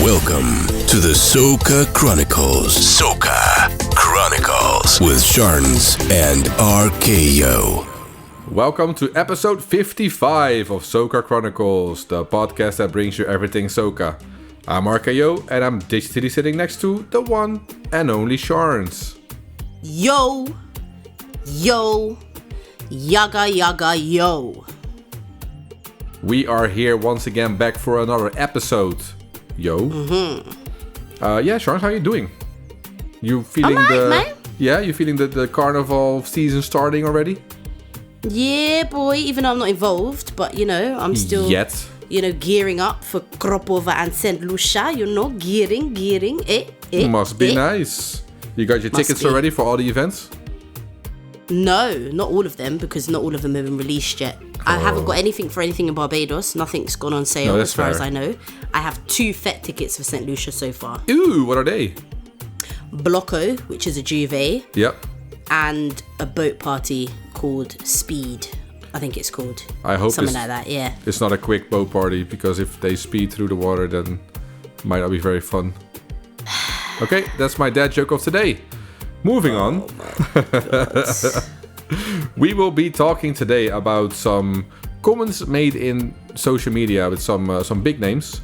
Welcome to the Soca Chronicles. Soca Chronicles with Sharns and RKO. Welcome to episode 55 of Soca Chronicles, the podcast that brings you everything Soca. I'm RKO and I'm digitally sitting next to the one and only Sharns. Yo, yaga, yo. We are here once again back for another episode. Yo. Yeah, Sharns, how you doing? You feeling man. Yeah, you feeling the Carnival season starting already? Yeah, boy, even though I'm not involved, but I'm still gearing up for Kropova and St. Lucia, gearing. Must be nice. You got your tickets already for all the events? No, not all of them, because not all of them have been released yet. I haven't got anything for anything in Barbados. Nothing's gone on sale as far as I know. I have 2 FET tickets for St. Lucia so far. Ooh, what are they? Blocko, which is a Juve. Yep. And a boat party called Speed. I think it's called. I hope something like that, yeah. It's not a quick boat party, because if they speed through the water, then it might not be very fun. Okay, that's my dad joke of today. Moving on. We will be talking today about some comments made in social media with some big names.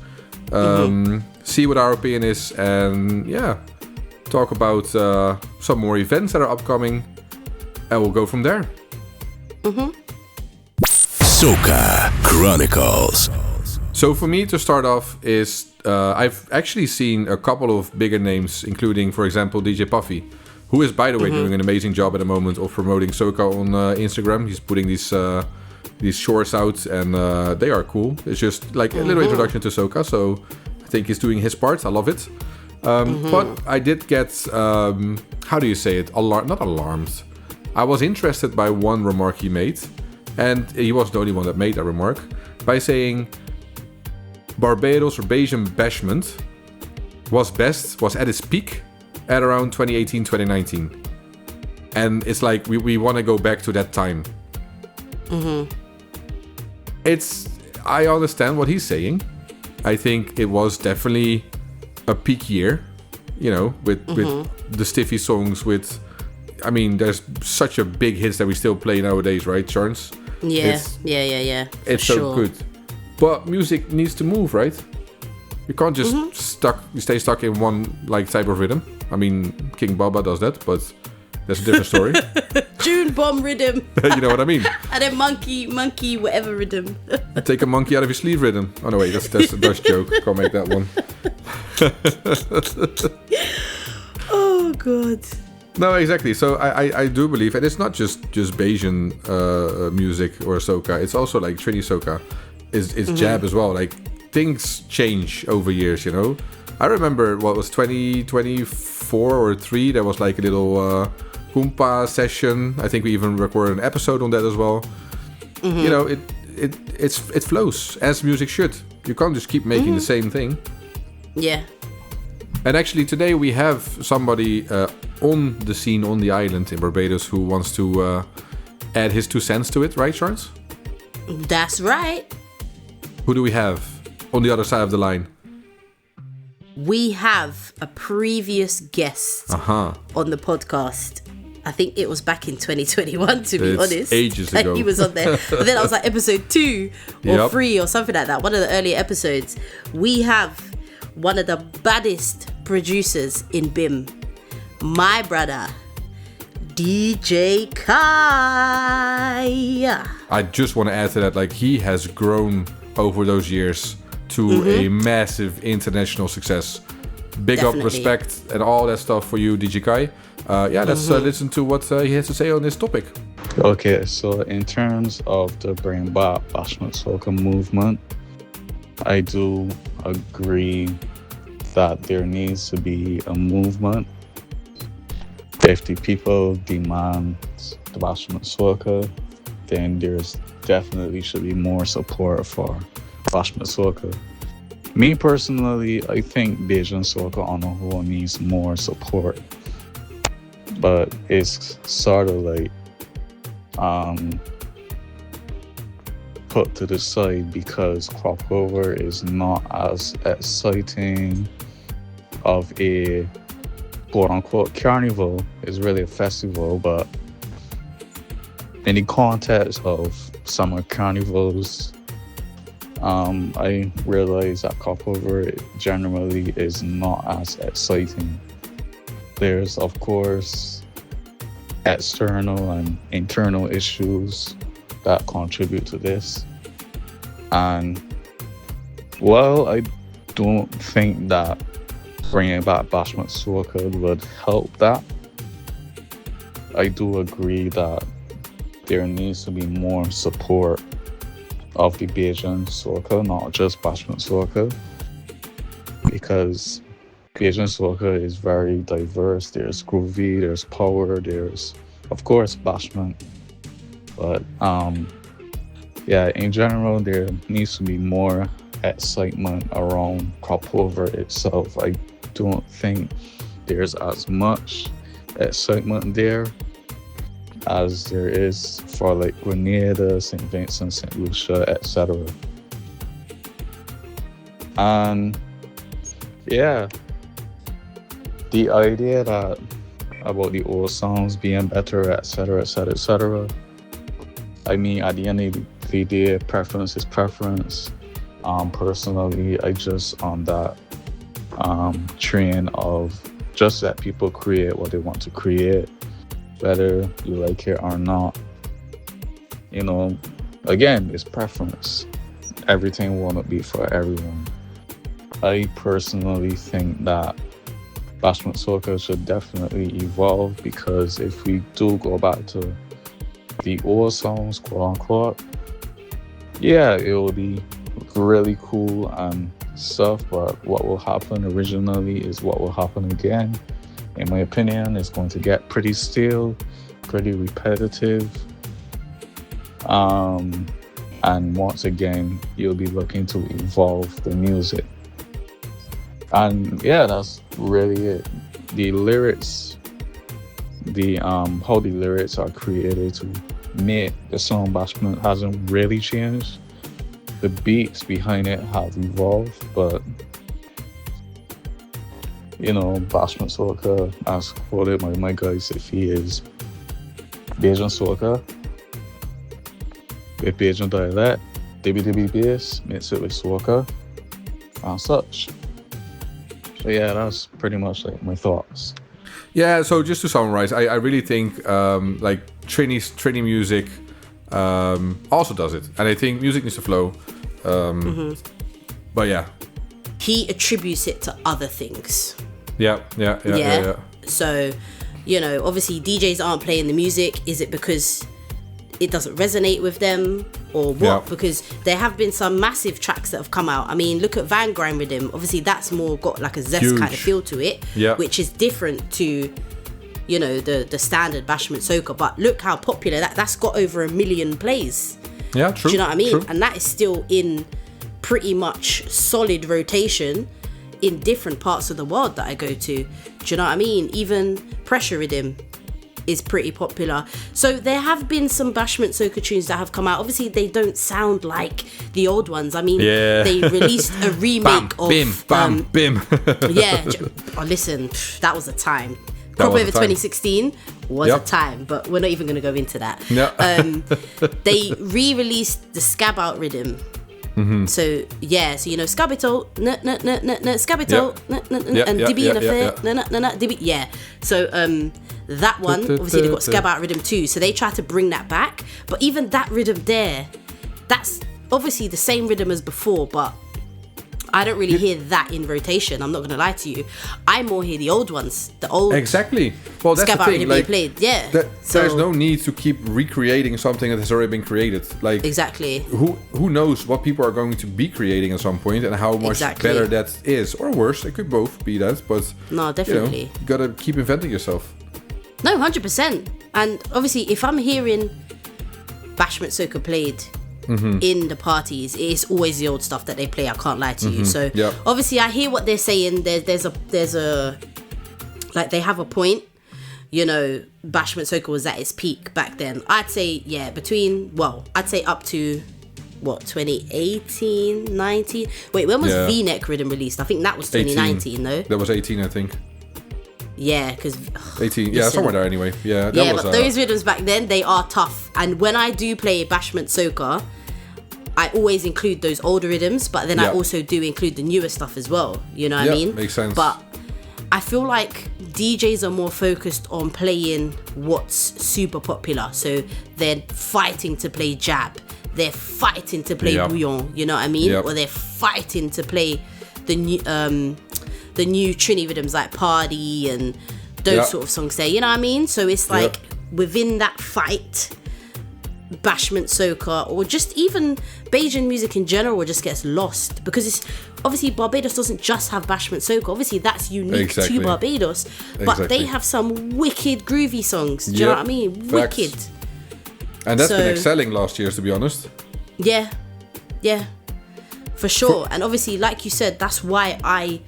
See what our opinion is, and talk about some more events that are upcoming, and we'll go from there. Soca Chronicles. So for me to start off is I've actually seen a couple of bigger names, including, for example, DJ Puffy, who is, by the way, doing an amazing job at the moment of promoting Soca on Instagram. He's putting these shorts out, and they are cool. It's just like a little introduction to Soca, so I think he's doing his part. I love it. But I did get, how do you say it? Not alarmed. I was interested by one remark he made, and he wasn't the only one that made that remark, by saying Barbados or Bajan Bashment was at its peak at around 2018, 2019. And it's like we want to go back to that time. I understand what he's saying. I think it was definitely a peak year, with the Stiffy songs, there's such a big hits that we still play nowadays, right, Sharns? Yeah. It's so good. But music needs to move, right? You can't just stay stuck in one type of rhythm. I mean, King Baba does that, but that's a different story. June bomb rhythm. You know what I mean? And then monkey, whatever rhythm. Take a monkey out of your sleeve rhythm. Oh no, wait, that's a Dutch joke. Can't make that one. Oh god. No, exactly. So I do believe, and it's not just Bajan music or Soca. It's also like Trini Soca. It's jab as well. Like, things change over years, I remember, what was 2024 or 3, there was like a little Kumpa session. I think we even recorded an episode on that as well. It flows as music should. You can't just keep making the same thing. Yeah. And actually today we have somebody on the scene on the island in Barbados who wants to add his 2 cents to it, right, Sharns? That's right. Who do we have on the other side of the line? We have a previous guest on the podcast. I think it was back in 2021, to be honest. Ages ago. And he was on there. But then I was like episode 2 or 3 or something like that. One of the earlier episodes. We have one of the baddest producers in BIM. My brother, DJ Kai. I just want to add to that, he has grown over those years to a massive international success. Big up, respect, and all that stuff for you, DJ Kai. Let's listen to what he has to say on this topic. Okay, so in terms of the Bring Back Bashment Soca movement, I do agree that there needs to be a movement. If the people demand the Bashment Soca, then there's definitely should be more support for Bashment Soca. Me personally, I think Bajan Soca on a whole needs more support, but it's sort of like put to the side because crossover is not as exciting of a quote-unquote carnival. It's really a festival, but in the context of summer carnivals, I realize that crossover generally is not as exciting. There's, of course, external and internal issues that contribute to this. And, well, I don't think that bringing back Bashment Soca would help that. I do agree that there needs to be more support of the Bajan Soca, not just Bashment Soca, because Bajan Soca is very diverse. There's groovy, there's power, there's, of course, Bashment. But, yeah, in general, there needs to be more excitement around crossover itself. I don't think there's as much excitement there as there is for like Grenada, St. Vincent, St. Lucia, etc. And yeah, the idea that about the old songs being better, etc., etc., etc. I mean, at the end of the day, preference is preference. Personally, I just on that train of just let people create what they want to create, whether you like it or not. You know, again, it's preference. Everything will not be for everyone. I personally think that Bashment Soca should definitely evolve, because if we do go back to the old songs, quote unquote, yeah, it will be really cool and stuff, but what will happen originally is what will happen again. In my opinion, it's going to get pretty stale, pretty repetitive. And once again, you'll be looking to evolve the music. And yeah, that's really it. The lyrics, how the lyrics are created to make the song Bashment hasn't really changed. The beats behind it have evolved, but you know, Bashment Soca, as quoted by my guy Sifi, is Bajan Soca with Bajan dialect, DB bass, mix it with Soca, and such. So yeah, that's pretty much like my thoughts. Yeah, so just to summarize, I really think like Trini music also does it, and I think music needs to flow. But yeah, he attributes it to other things. Yeah. So, you know, obviously DJs aren't playing the music. Is it because it doesn't resonate with them, or what? Yeah. Because there have been some massive tracks that have come out. I mean, look at Van Grind Rhythm. Obviously, that's more got like a zest Huge. kind of feel to it, which is different to, you know, the standard Bashment Soca. But look how popular that's got over 1 million plays. Yeah, true. Do you know what I mean? True. And that is still in pretty much solid rotation in different parts of the world that I go to. Do you know what I mean? Even Pressure Rhythm is pretty popular. So there have been some Bashment Soca tunes that have come out. Obviously, they don't sound like the old ones. I mean, they released a remake of... Bam, bim. Yeah. Listen, that was a time. Crossover 2016 was a time, but we're not even going to go into that. No. They re-released the Scab Out Rhythm. So yeah, so you know, Scabito, Scabito, and Dibby and Affair, Dibby, yeah. So that one, obviously they got Scab Out Rhythm too. So they tried to bring that back, but even that rhythm there, that's obviously the same rhythm as before, but I don't really hear that in rotation. I'm not going to lie to you. I more hear the old ones, the old. Exactly. Well, that's the thing. Like, played. Yeah. There's no need to keep recreating something that has already been created. Like, exactly. Who knows what people are going to be creating at some point and how much better that is, or worse. It could both be that, but no, definitely. You gotta keep inventing yourself. No, 100%. And obviously, if I'm hearing Bashment Soca played in the parties, it's always the old stuff that they play. I can't lie to you. So obviously I hear what they're saying. There's a like, they have a point. You know, Bashment Soca was at its peak back then. I'd say I'd say up to what, 2018, 19? Wait, when was V-Neck Rhythm released? I think that was 2019, though. That was 18, I think. Yeah, because 18, yeah, somewhere there anyway. Yeah, that was, but those rhythms back then, they are tough. And when I do play Bashment Soca, I always include those older rhythms, but then I also do include the newer stuff as well. You know what I mean? Makes sense. But I feel like DJs are more focused on playing what's super popular. So they're fighting to play jab. They're fighting to play bouillon. You know what I mean? Or they're fighting to play the new Trini rhythms like Party and those sort of songs there. You know what I mean? So it's like within that fight, Bashment Soca or just even Bajan music in general just gets lost, because it's obviously Barbados doesn't just have Bashment Soca. Obviously that's unique to Barbados, but they have some wicked groovy songs. Do you know what I mean? Facts. Wicked. And that's been excelling last year, to be honest. Yeah, for sure. And obviously, like you said, that's why I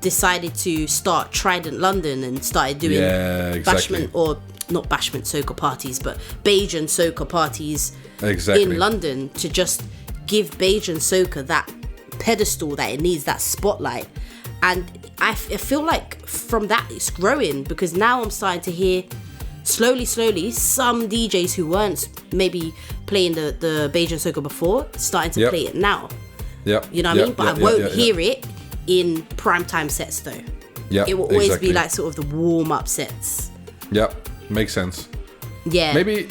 decided to start Trident London and started doing Bashment, or not Bashment Soca parties, but Bajan Soca parties in London, to just give Bajan Soca that pedestal that it needs, that spotlight. And I feel like from that it's growing, because now I'm starting to hear slowly some DJs who weren't maybe playing the Bajan Soca before starting to play it now. You know what I mean? But I won't hear it in primetime sets though. It will always be like sort of the warm-up sets. Makes sense. Maybe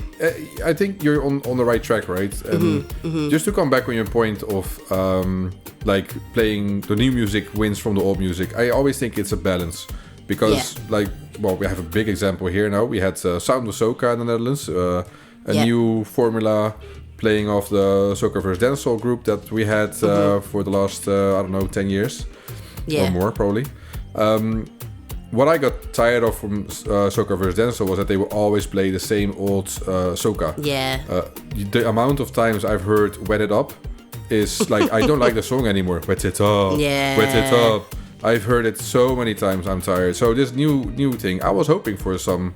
I think you're on the right track, right? And just to come back on your point of like playing the new music wins from the old music, I always think it's a balance, because we have a big example here now. We had Sound of Soca in the Netherlands, a new formula playing off the Soca vs Dancehall group that we had for the last 10 years or more probably. What I got tired of from Soca vs Dancehall was that they would always play the same old Soca. The amount of times I've heard Wet It Up is like, I don't like the song anymore. Wet it up, wet it up. I've heard it so many times, I'm tired. So this new thing, I was hoping for some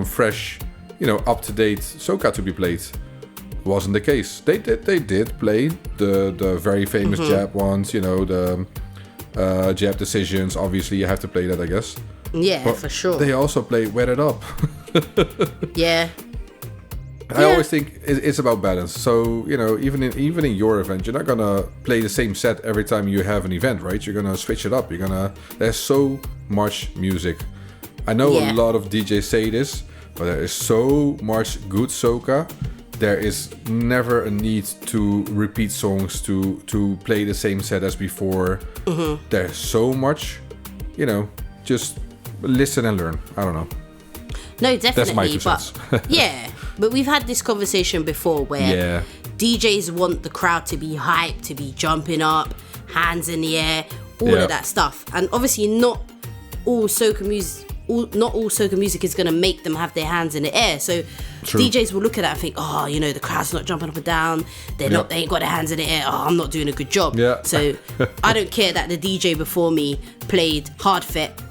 fresh, up-to-date Soca to be played. Wasn't the case. They did play the very famous jab ones, the jab decisions. Obviously you have to play that, I guess. But for sure. They also play Wet It Up. I always think it's about balance. So, even in your event, you're not gonna play the same set every time you have an event, right? You're gonna switch it up. There's so much music. I know a lot of DJs say this, but there is so much good soca. There is never a need to repeat songs to play the same set as before. There's so much, just listen and learn. I don't know. No, definitely. That's my 2 cents. But we've had this conversation before where DJs want the crowd to be hyped, to be jumping up, hands in the air, all of that stuff. And obviously not all soca music is going to make them have their hands in the air. So DJs will look at that and think, the crowd's not jumping up and down. They ain't got their hands in the air. Oh, I'm not doing a good job. So I don't care that the DJ before me played Hard Fet.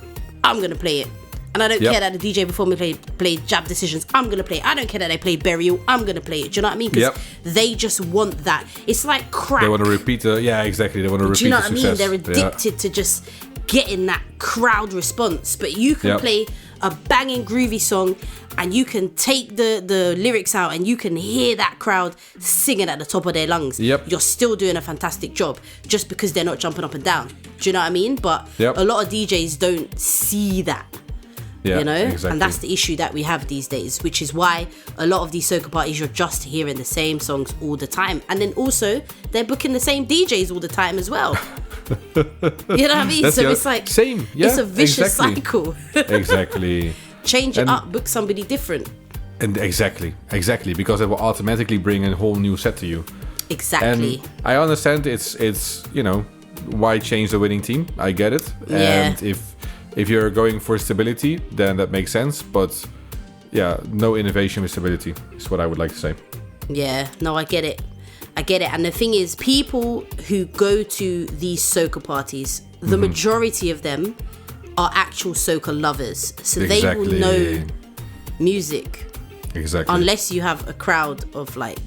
I'm going to play it. And I don't care that the DJ before me played Jab Decisions. I'm going to play it. I don't care that they played Burial. I'm going to play it. Do you know what I mean? Because they just want that. It's like crack. They want to repeat exactly. They want to repeat the success. Do you know what I mean? They're addicted to just getting that crowd response. But you can play a banging groovy song and you can take the lyrics out and you can hear that crowd singing at the top of their lungs. You're still doing a fantastic job just because they're not jumping up and down. Do you know what I mean? But a lot of DJs don't see that. Exactly. And that's the issue that we have these days, which is why a lot of these soca parties, you're just hearing the same songs all the time. And then also they're booking the same DJs all the time as well. You know what I mean? So it's like same. It's a vicious cycle. Exactly. Change it up, book somebody different. And exactly, because it will automatically bring a whole new set to you. Exactly. And I understand it's why change the winning team? I get it. And if you're going for stability, then that makes sense. But no innovation with stability is what I would like to say. I get it. And the thing is, people who go to these soca parties, the majority of them are actual soca lovers. So they will know music. Exactly. Unless you have a crowd of like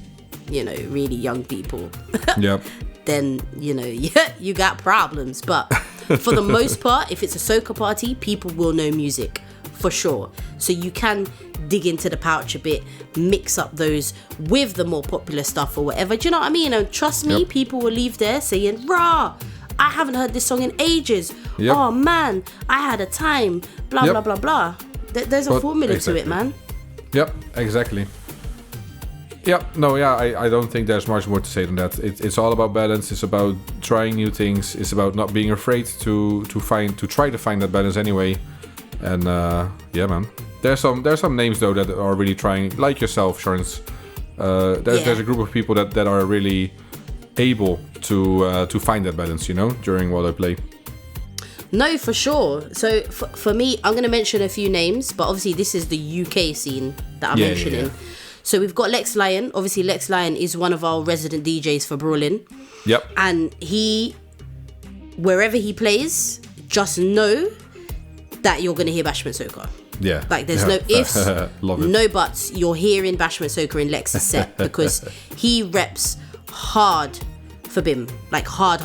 really young people, Yep. then, you got problems. But for the most part, if it's a soca party, people will know music for sure. So you can dig into the pouch a bit, mix up those with the more popular stuff or whatever. Do you know what I mean? And trust me, Yep. people will leave there saying, rah, I haven't heard this song in ages. Yep. Oh man, I had a time. Blah, Yep. blah, blah, blah. There's a But formula to exactly. it, man. Yep, exactly. Yep, no, yeah, I don't think there's much more to say than that. It's all about balance. It's about trying new things. It's about not being afraid to try to find that balance anyway. And yeah, man. There's some names though that are really trying, like yourself, Sharns. There's a group of people that are really able to find that balance, during while they play. No, for sure. So for me, I'm going to mention a few names, but obviously this is the UK scene that I'm mentioning. Yeah. So we've got Lex Lyon. Obviously, Lex Lyon is one of our resident DJs for Brawlin'. Yep. And wherever he plays, just know that you're going to hear Bashment Soca. Yeah. Like, there's no ifs, Love it. no buts. You're hearing Bashment Soca in Lex's set because he reps hard for BIM. Like, hard.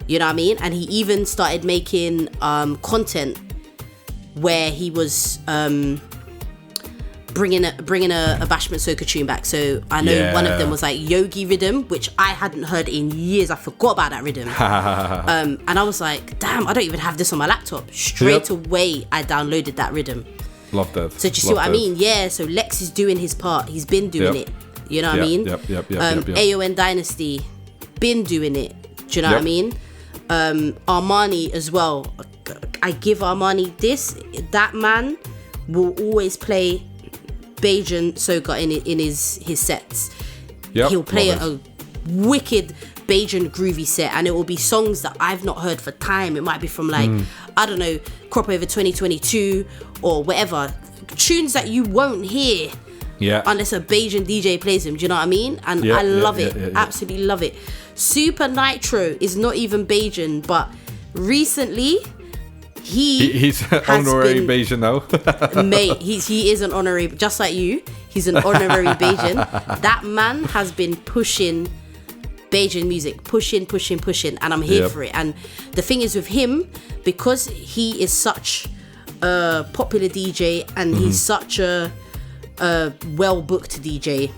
You know what I mean? And he even started making content where he was bringing a Bashment Soca tune back. So I know one of them was like Yogi Rhythm, which I hadn't heard in years. I forgot about that rhythm. And I was like, damn, I don't even have this on my laptop. Straight away, I downloaded that rhythm. Love that. So do you see what I mean? Yeah, so Lex is doing his part. He's been doing it. You know what I mean? Yep. AON Dynasty, been doing it. Do you know what I mean? Armani as well. I give Armani this. That man will always play Bajan Soca in his sets. Yep, He'll play a wicked Bajan groovy set, and it will be songs that I've not heard for time. It might be from I don't know, Crop Over 2022 or whatever. Tunes that you won't hear unless a Bajan DJ plays them. Do you know what I mean? And I love it. Absolutely love it. Super Nitro is not even Bajan, but recently he's honorary Bajan now. Mate, he is an honorary, just like you. He's an honorary Bajan. That man has been pushing Bajan music, pushing, and I'm here for it. And the thing is with him, because he is such a popular DJ and he's such a well-booked DJ,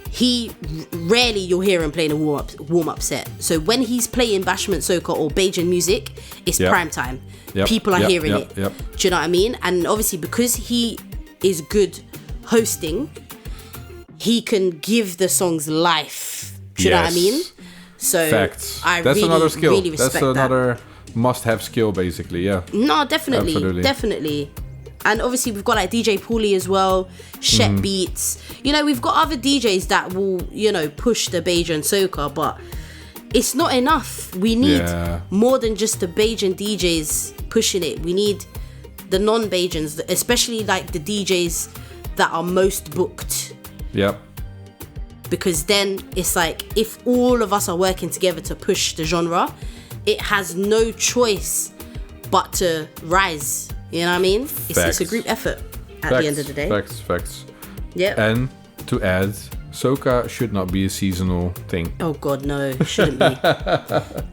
he rarely you'll hear him playing a warm-up set. So when he's playing Bashment Soca or Bajan music, it's prime time. People are hearing it. Do you know what I mean? And obviously because he is good hosting, he can give the songs life. Do you know what I mean? So facts. That's another skill. Really respect That's another must-have skill, basically. Yeah. No, definitely. And obviously we've got like DJ Paulie as well, Shet Beats. We've got other DJs that will, push the Bajan Soca, but it's not enough. We need more than just the Bajan DJs pushing it. We need the non-Bajans, especially like the DJs that are most booked. Yep. Because then it's like, if all of us are working together to push the genre, it has no choice but to rise. You know what I mean? It's a group effort at the end of the day. Facts. Yeah. And to add, Soca should not be a seasonal thing. Oh God, no, it shouldn't be.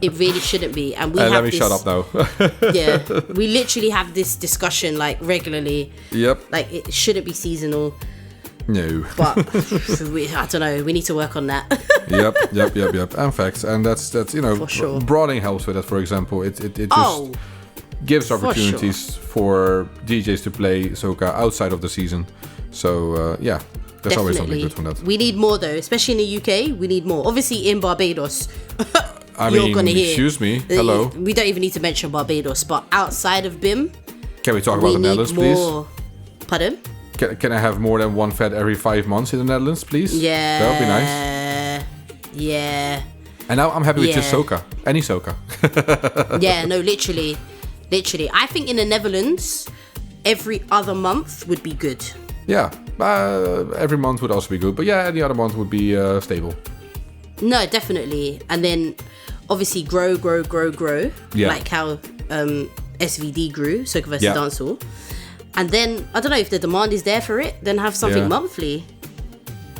It really shouldn't be. And we have let me shut up now. Yeah, we literally have this discussion like regularly. Yep. Like it shouldn't be seasonal. No. But I don't know. We need to work on that. Yep. And facts. And that's for sure. Broadening helps with that. For example, it just gives opportunities for DJs to play soca outside of the season. So there's Definitely. always something good from that. We need more though, especially in the UK. We need more. Obviously in Barbados, you're gonna hear. Excuse me. Hello. We don't even need to mention Barbados, but outside of BIM, can we talk about the Netherlands, please? Pardon? Can I have more than one fed every 5 months in the Netherlands, please? Yeah. That would be nice. Yeah. And now I'm happy with just soca. Any soca. Yeah, no, literally. I think in the Netherlands, every other month would be good. Yeah. Every month would also be good. But yeah, any other month would be stable. No, definitely. And then obviously grow. Yeah. Like how SVD grew, Soca versus Dancehall. And then, I don't know, if the demand is there for it, then have something monthly.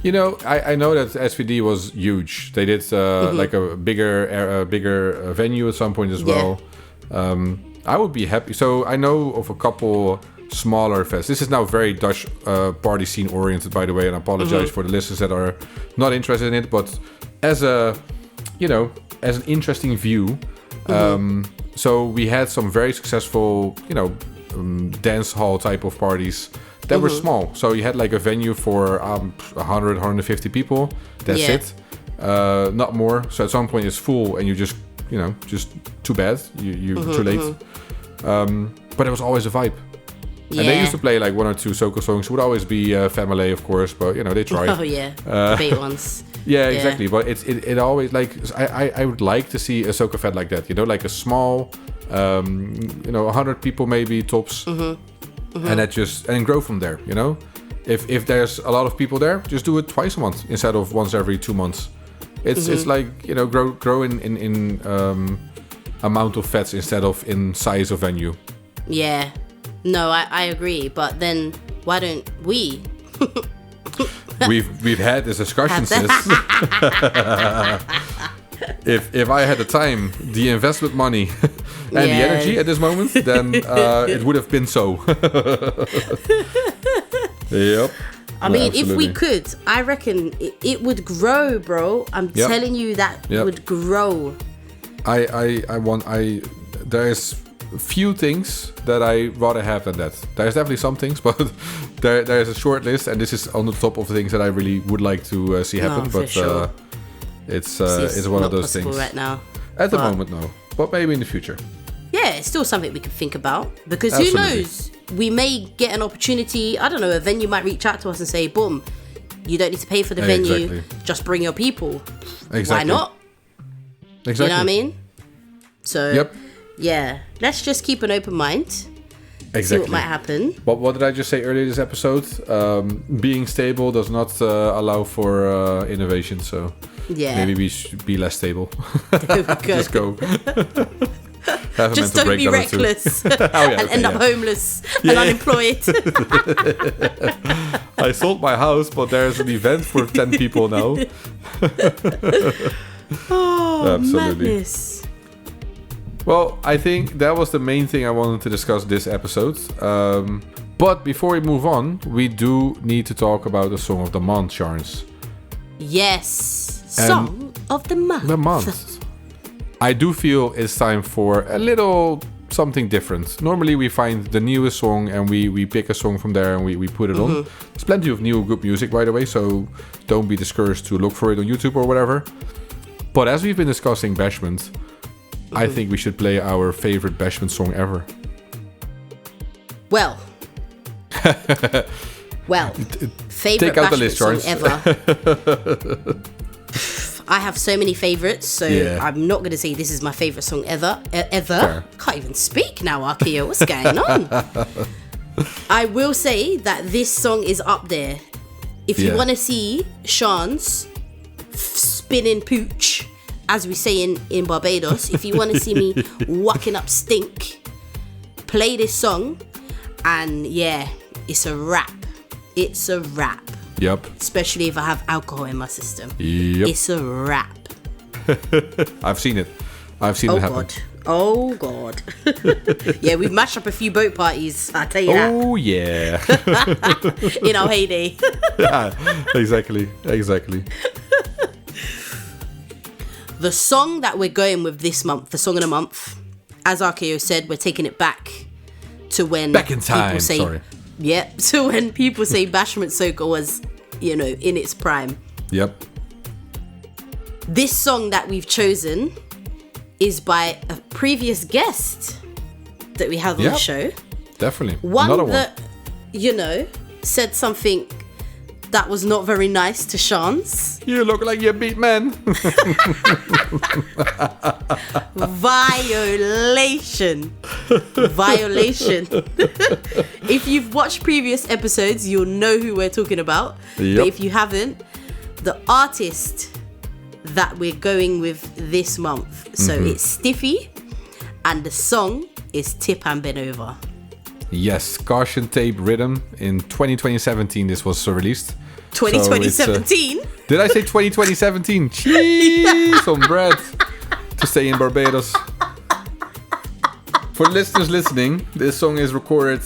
You know, I know that SVD was huge. They did like a bigger venue at some point as well. I would be happy. So I know of a couple smaller fests. This is now very Dutch party scene oriented, by the way, and I apologize for the listeners that are not interested in it. But as an interesting view, so we had some very successful, dance hall type of parties that were small. So you had like a venue for 100, 150 people. That's it. Not more. So at some point it's full and you just too bad. You too late. But it was always a vibe. Yeah. And they used to play like one or two Soca songs. It would always be Family, of course, but they tried. Oh yeah, debate ones. Yeah, exactly. But it always like I would like to see a Soca fed like that. Like a small, 100 people maybe tops, and that and grow from there. If there's a lot of people there, just do it twice a month instead of once every 2 months. It's like grow in amount of feds instead of in size of venue. Yeah. No, I agree, but then why don't we? We've had this discussion, sis. If I had the time, the investment money, and the energy at this moment, then it would have been so. Yep. I mean, absolutely. If we could, I reckon it would grow, bro. I'm telling you that would grow. There's few things that I rather have than that. There's definitely some things, but there's a short list, and this is on the top of the things that I really would like to see happen. But sure. It's one of those things right now. At the moment, no. But maybe in the future. Yeah, it's still something we can think about, because absolutely. Who knows? We may get an opportunity. I don't know. A venue might reach out to us and say, "Boom, you don't need to pay for the venue. Just bring your people." Exactly. Why not? Exactly. You know what I mean? So. Yep. Yeah, let's just keep an open mind. Exactly. See what might happen. What did I just say earlier this episode? Being stable does not allow for innovation, so maybe we should be less stable. Just go. Just don't be reckless and end up homeless and unemployed. I sold my house, but there's an event for 10 people now. Absolutely. Madness. Well, I think that was the main thing I wanted to discuss this episode. But before we move on, we do need to talk about the Song of the Month, Charns. Yes, Song of the Month. The month. I do feel it's time for a little something different. Normally we find the newest song and we pick a song from there and we put it on. There's plenty of new good music, by the way, so don't be discouraged to look for it on YouTube or whatever. But as we've been discussing Bashment, I think we should play our favorite Bashment song ever. Well, favorite take out the Bashment list, song Charles. ever. I have so many favorites, so I'm not going to say this is my favorite song ever. Fair. Can't even speak now, Arkeo. What's going on? I will say that this song is up there. If you want to see Sean's spinning pooch, as we say in Barbados, if you want to see me whacking up stink, play this song, and it's a wrap. It's a wrap. Yep. Especially if I have alcohol in my system. Yep. It's a wrap. I've seen it. I've seen it happen. Oh God. Yeah, we've mashed up a few boat parties, I tell you that. Oh yeah. In our heyday. Yeah, exactly. The song that we're going with this month, the song of the month, as Arkeo said, we're taking it back to when back in time. People say, sorry. Yeah, so when people say Bashment Soca was, in its prime. Yep. This song that we've chosen is by a previous guest that we had on the show. Definitely. One that, said something that was not very nice to Sean's. You look like you beat men. Violation. If you've watched previous episodes, you'll know who we're talking about. Yep. But if you haven't, the artist that we're going with this month. So it's Stiffy, and the song is Tip and Bend Over. Yes, Caution Tape Rhythm. In 2017 this was released. 2017. Did I say 2017? Cheese on bread to stay in Barbados. For listeners listening, this song is recorded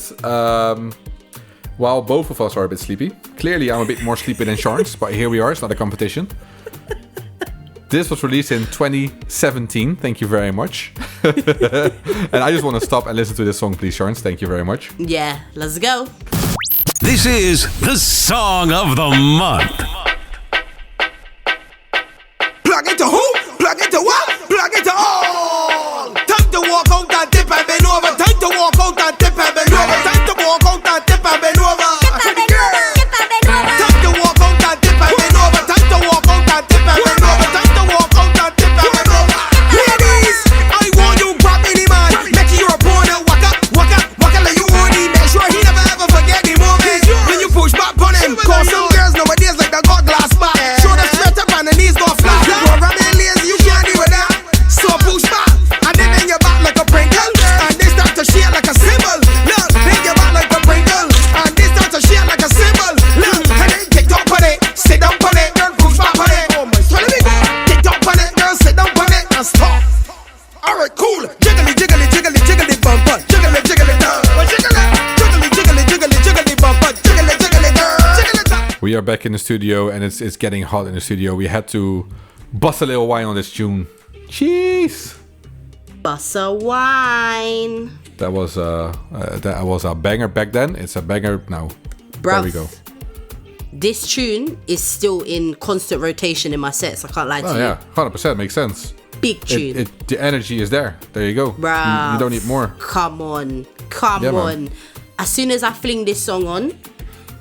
while both of us are a bit sleepy. Clearly, I'm a bit more sleepy than Sharns, but here we are. It's not a competition. This was released in 2017. Thank you very much. And I just want to stop and listen to this song, please, Sharns. Thank you very much. Yeah, let's go. This is the Song of the Month. Plug into who? Plug into what? Plug into all. Time to walk out and dip and bend over. Time to walk out and dip and bend over. Time to walk out and dip and bend over. Time to walk out and dip and bend over. Time to walk out and dip and bend over. Time to walk out and dip and bend over. Ladies, I want you grab any man. Make your opponent waka, waka, waka like you own him. Make sure he never ever forget the moment when you push back on him. Cause some girls nowadays like they got glass back. Show them straight up and the knees go flat. Programming lazy, you can't deal with that. So push back and then bend your back like a Pringle. And they start to shake like a cymbal. Look, bend your back like a Pringle. And they start to shake like a cymbal. Look, and then get up on it, sit down on it, girl, push back on it. So let me go. Get up on it, girl, sit down on it, and stop. Alright, cool. Jiggly, jiggly, jiggly, jiggly, bumper. Jiggly, jiggly, down. Jiggly, jiggly, jiggly, jiggly, jiggly, bumper. Jiggly, jiggly, down. Jiggly, down. We are back in the studio, and it's getting hot in the studio. We had to bust a little wine on this tune. Jeez. Bust a wine. That was a banger back then. It's a banger now. Bruv, There we go. this tune is still in constant rotation in my sets. I can't lie to Oh you. yeah, 100% makes sense. Big tune. The energy is there. There you go. Bruv. You don't need more. Come on. Yeah, man. on. As soon as I fling this song on,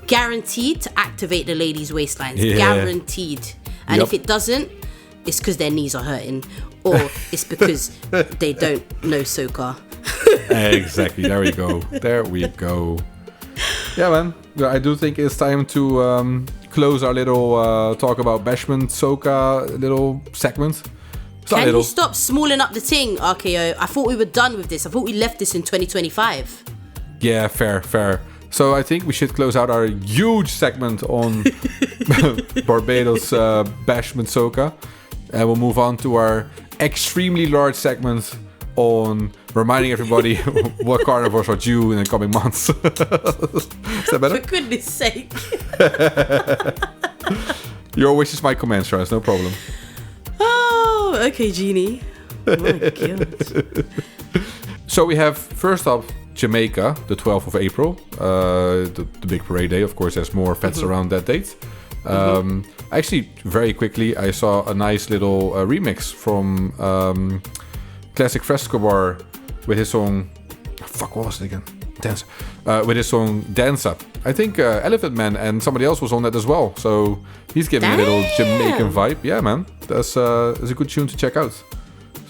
guaranteed to activate the ladies' waistlines. Yeah. Guaranteed. And Yup. if it doesn't, it's because their knees are hurting. Or it's because they don't know soca. Exactly. There we go. There we go. Yeah, man. Yeah, I do think it's time to close our little talk about Bashment Soca little segment. It's not Can little. you stop smalling up the thing, RKO? I thought we were done with this. I thought we left this in 2025. Yeah, fair. So I think we should close out our huge segment on Barbados Bashment Soca. And we'll move on to our extremely large segment on reminding everybody what carnivals are due in the coming months. Is that better? For goodness sake. Your wish is my command, Charles. No problem. Oh, okay, Genie. Oh my God. So we have, first up, Jamaica, the 12th of April. The big parade day. Of course, there's more fets around that date. Actually, very quickly, I saw a nice little remix from Classic Fresco Bar with his song... Fuck, what was it again? Dance. With his song Danza. I think Elephant Man and somebody else was on that as well. So he's giving a little Jamaican vibe. Yeah, man. That's a good tune to check out.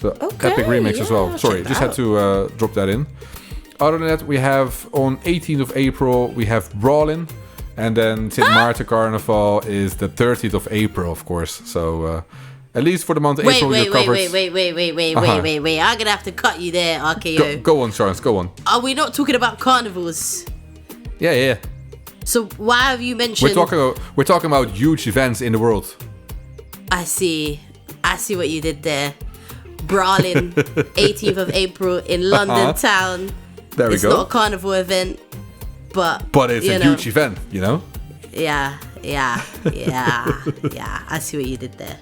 So Okay, epic remix as well. yeah, Sorry, check just that had to drop that in. Other than that, we have on 18th of April, we have Brawlin'. And then St. Maarten Carnival is the 30th of April, of course. So at least for the month of April, you're covered. Wait. I'm gonna have to cut you there, RKO. Go on, Charles. Go on. Are we not talking about carnivals? Yeah. So why have you mentioned... We're talking about huge events in the world. I see what you did there. Brawling, 18th of April in London town. There we It's go. not a carnival event, but It's a huge event, you know? Yeah. I see what you did there.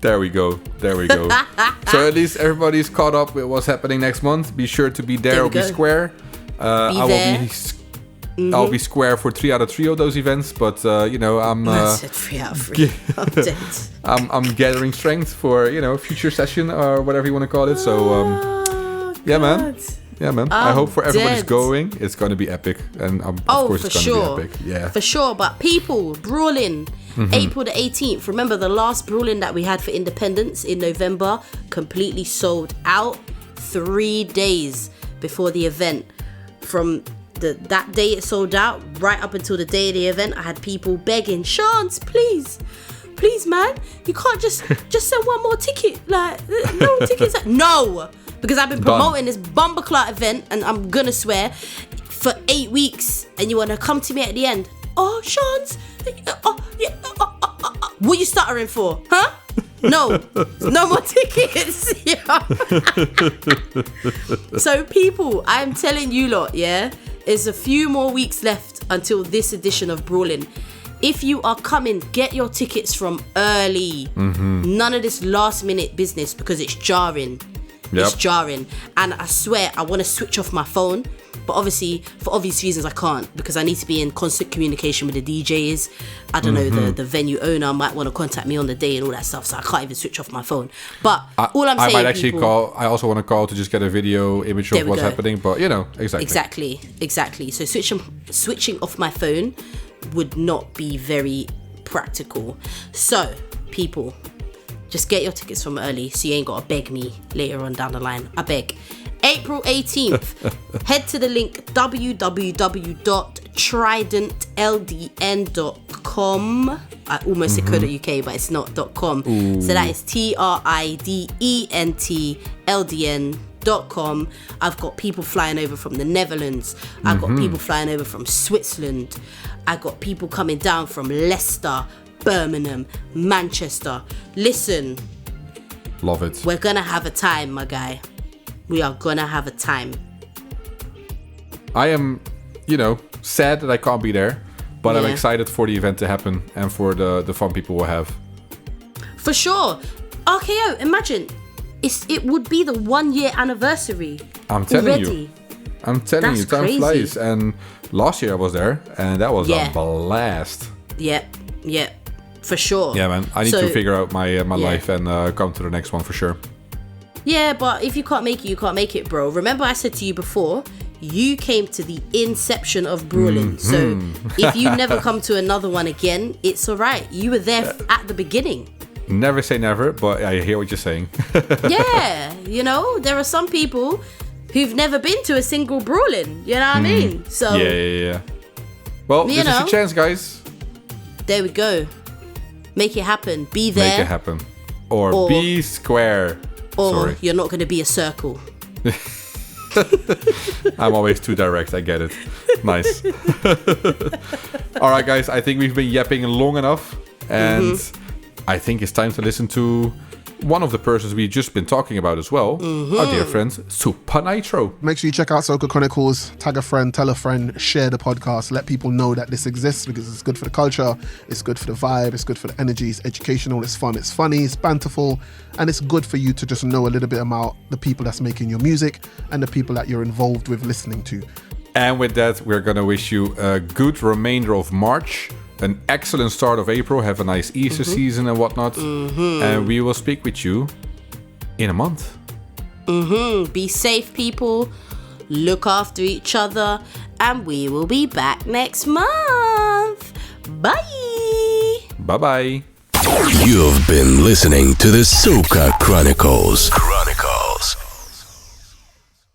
There we go. So at least everybody's caught up with what's happening next month. Be sure to be there or be go. square. I'll be square for 3 out of 3 of those events, but I'm I said 3 out of 3. I'm dead. I'm gathering strength for future session or whatever you want to call it. So yeah, man. I hope for everybody's dead. going, it's going to be epic, and of course for it's going sure. to be epic. Yeah, For sure, but people, Brawling, April the 18th. Remember the last Brawling that we had for Independence in November, completely sold out 3 days before the event. From that day it sold out, right up until the day of the event, I had people begging, Chance, please, man, you can't just send one more ticket. Like, no tickets. No! Because I've been promoting this Bumbleclot event, and I'm gonna swear, for 8 weeks, and you wanna come to me at the end. Oh, Chance, What are you stuttering for? Huh? No more tickets. Yeah. So people, I'm telling you lot, yeah, there's a few more weeks left until this edition of Brawling. If you are coming, get your tickets from early. None of this last minute business, because it's jarring. It's jarring. And I swear, I want to switch off my phone. But obviously, for obvious reasons, I can't, because I need to be in constant communication with the DJs. I don't know, the venue owner might want to contact me on the day and all that stuff, so I can't even switch off my phone. But all I'm saying, I might actually call. I also want to call to just get a video image of what's happening. But exactly. So switching off my phone would not be very practical. So people, just get your tickets from early, so you ain't got to beg me later on down the line. I beg. April 18th, head to the link www.tridentldn.com. I almost said .co.uk, but it's not .com. Ooh. So that is TRIDENTLDN.com. I've got people flying over from the Netherlands. I've got people flying over from Switzerland. I've got people coming down from Leicester, Birmingham, Manchester. Listen. Love it. We're going to have a time, my guy. We are gonna have a time. I am, sad that I can't be there, but I'm excited for the event to happen and for the fun people will have. For sure. RKO, imagine, it would be the 1 year anniversary. I'm telling you. That's time crazy. Flies. And last year I was there, and that was a blast. Yep, for sure. Yeah, man. I need to figure out my life and come to the next one for sure. Yeah, but if you can't make it, you can't make it, bro. Remember I said to you before, you came to the inception of Brawling. So if you never come to another one again, it's all right. You were there at the beginning. Never say never, but I hear what you're saying. Yeah, there are some people who've never been to a single Brawling. You know what I mean? So yeah. Well, this is your chance, guys. There we go. Make it happen. Be there. Make it happen. Or be square. Or you're not going to be a circle. I'm always too direct. I get it. Nice. All right, guys. I think we've been yapping long enough. And I think it's time to listen to one of the persons we've just been talking about as well. Our dear friend, Super Nitro. Make sure you check out Soca Chronicles. Tag a friend, tell a friend, share the podcast. Let people know that this exists, because it's good for the culture. It's good for the vibe. It's good for the energy. It's educational. It's fun. It's funny. It's banterful. And it's good for you to just know a little bit about the people that's making your music and the people that you're involved with listening to. And with that, we're going to wish you a good remainder of March. An excellent start of April. Have a nice Easter season and whatnot. And we will speak with you in a month. Be safe, people. Look after each other. And we will be back next month. Bye. Bye-bye. You've been listening to the Soca Chronicles.